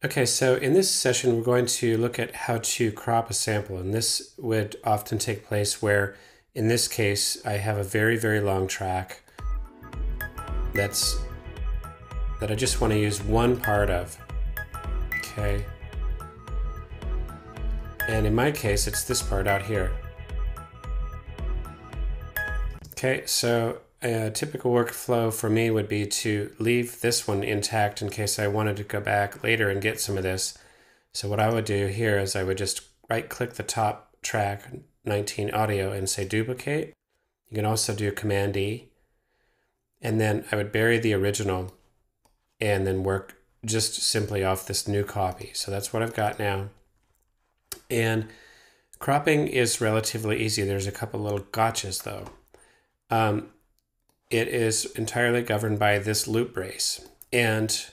Okay, so in this session, we're going to look at how to crop a sample. And this would often take place where, in this case, I have a very, very long track that I just want to use one part of. Okay. And in my case, it's this part out here. Okay, so a typical workflow for me would be to leave this one intact in case I wanted to go back later and get some of this. So what I would do here is I would just right-click the top track, 19 audio, and say duplicate. You can also do Command D. And then I would bury the original and then work just simply off this new copy. So that's what I've got now. And cropping is relatively easy. There's a couple little gotchas though. It is entirely governed by this loop brace, and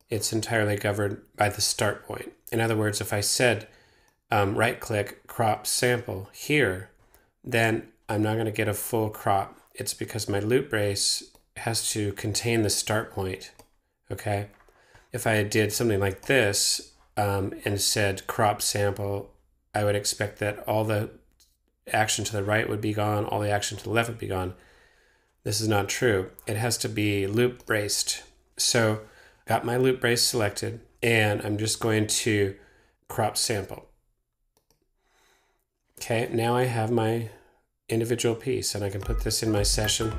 it's entirely governed by the start point. In other words, if I said right-click crop sample here, then I'm not going to get a full crop. It's because my loop brace has to contain the start point, okay? If I did something like this and said crop sample, I would expect that all the action to the right would be gone, all the action to the left would be gone. This is not true. It has to be loop braced. So got my loop brace selected, and I'm just going to crop sample. Okay, now I have my individual piece, and I can put this in my session.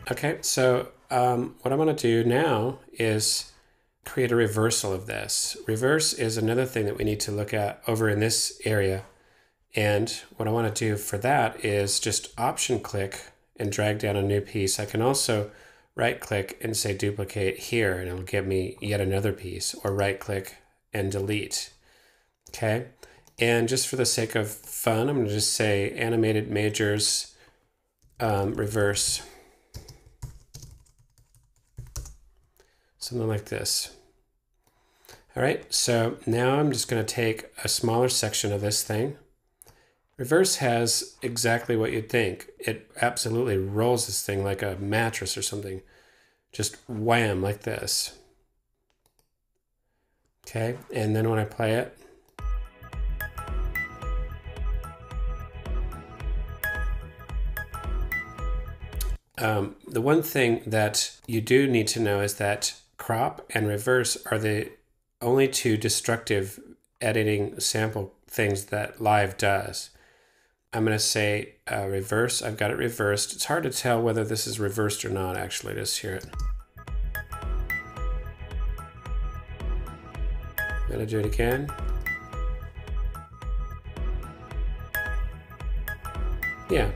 Okay, so what I'm going to do now is create a reversal of this. Reverse is another thing that we need to look at over in this area. And what I want to do for that is just option click and drag down a new piece. I can also right click and say duplicate here, and it'll give me yet another piece, or right click and delete. Okay. And just for the sake of fun, I'm going to just say animated majors reverse. Something like this. All right. So now I'm just going to take a smaller section of this thing. Reverse has exactly what you'd think. It absolutely rolls this thing like a mattress or something. Just wham, like this. Okay, and then when I play it, the one thing that you do need to know is that crop and reverse are the only two destructive editing sample things that Live does. I'm going to say reverse. I've got it reversed. It's hard to tell whether this is reversed or not, actually. Just hear it. I'm going to do it again. Yeah.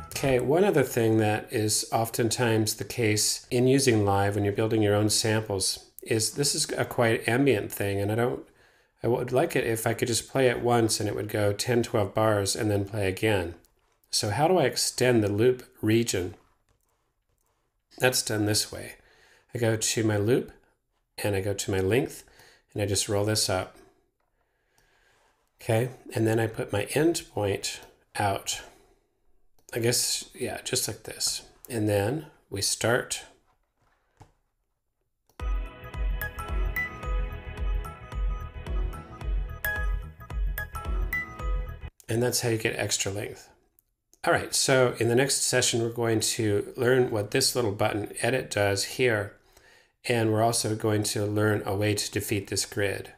Okay, one other thing that is oftentimes the case in using Live when you're building your own samples is this is a quite ambient thing, and I would like it if I could just play it once and it would go 10, 12 bars and then play again. So how do I extend the loop region? That's done this way. I go to my loop and I go to my length and I just roll this up. Okay, and then I put my end point out. I guess, yeah, just like this. And then we start. And that's how you get extra length. All right, so in the next session, we're going to learn what this little button edit does here. And we're also going to learn a way to defeat this grid.